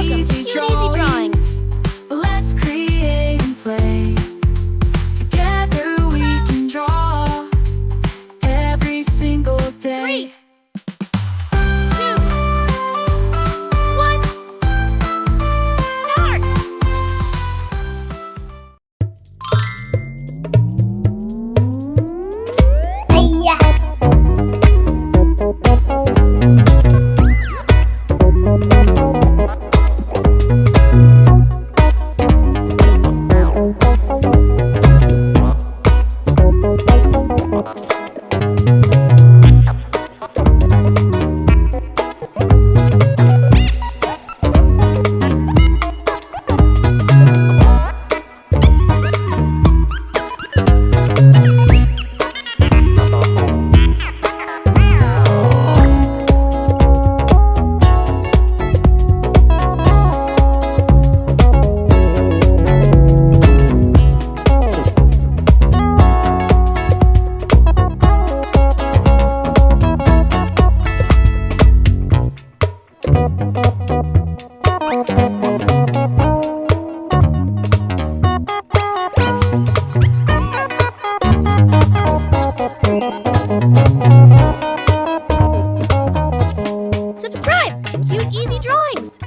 Welcome to Cute Easy Drawings. Let's create and play. Together we can draw every single day. 3, 2, 1, start! Subscribe to Cute Easy Drawings.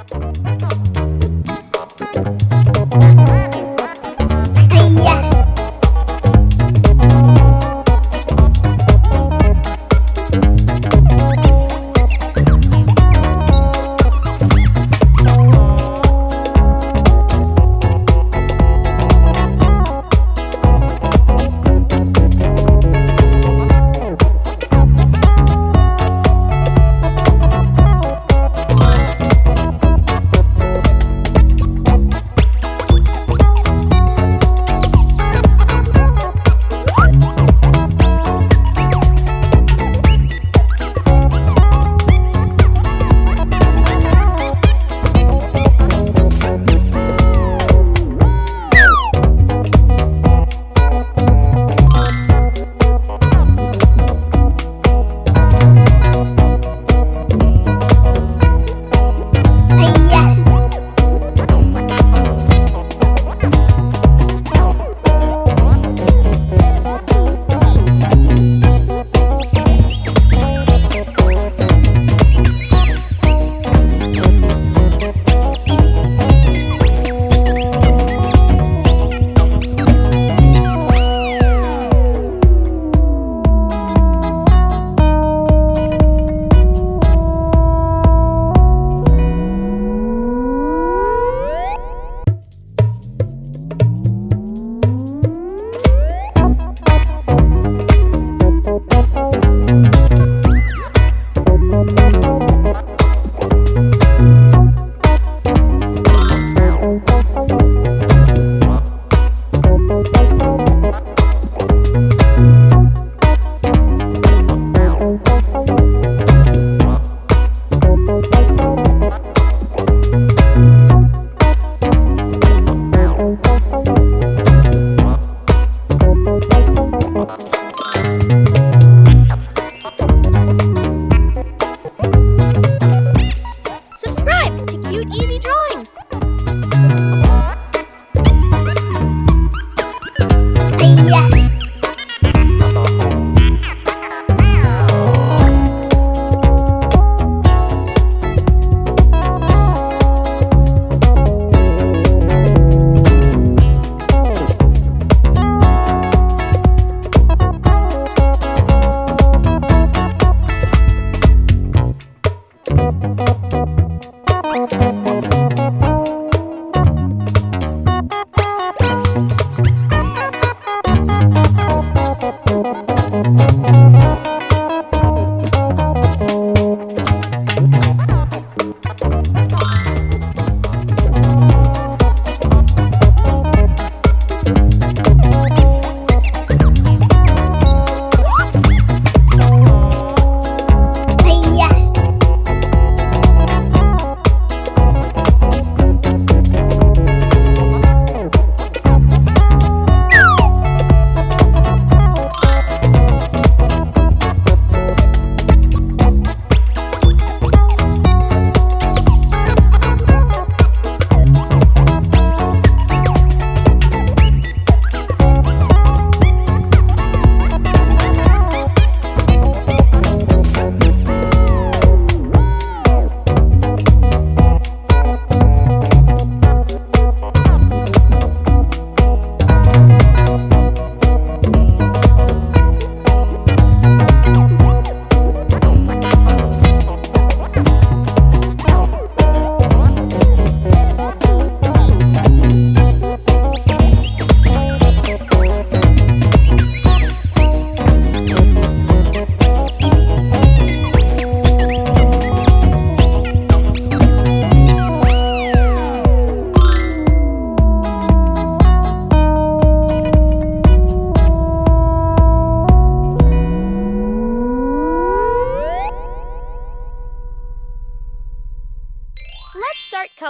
Subscribe to Cute Easy Drawings.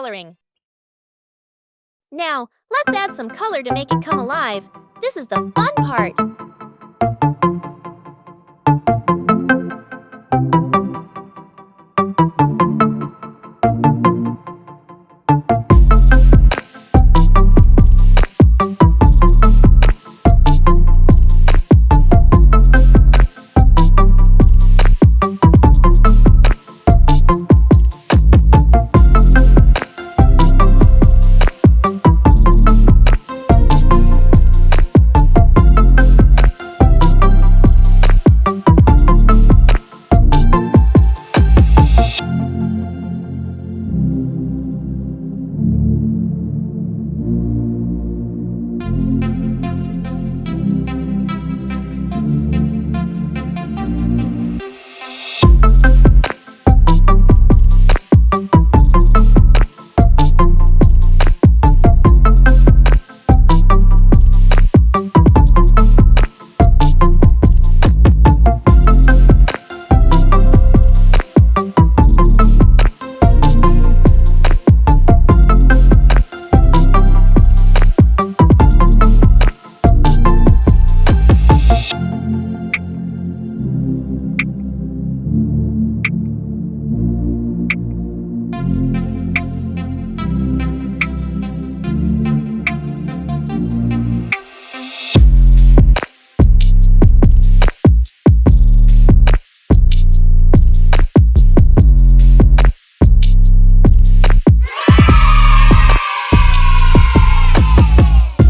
coloring. Now, let's add some color to make it come alive. This is the fun part.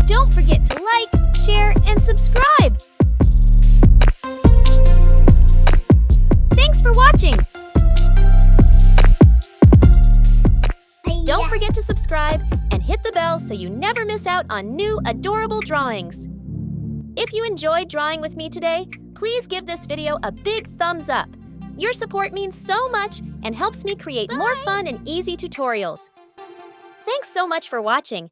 Don't forget to like, share, and subscribe. Thanks for watching. Don't forget to subscribe and hit the bell so you never miss out on new adorable drawings. If you enjoyed drawing with me today, please give this video a big thumbs up. Your support means so much and helps me create more fun and easy tutorials. Thanks so much for watching,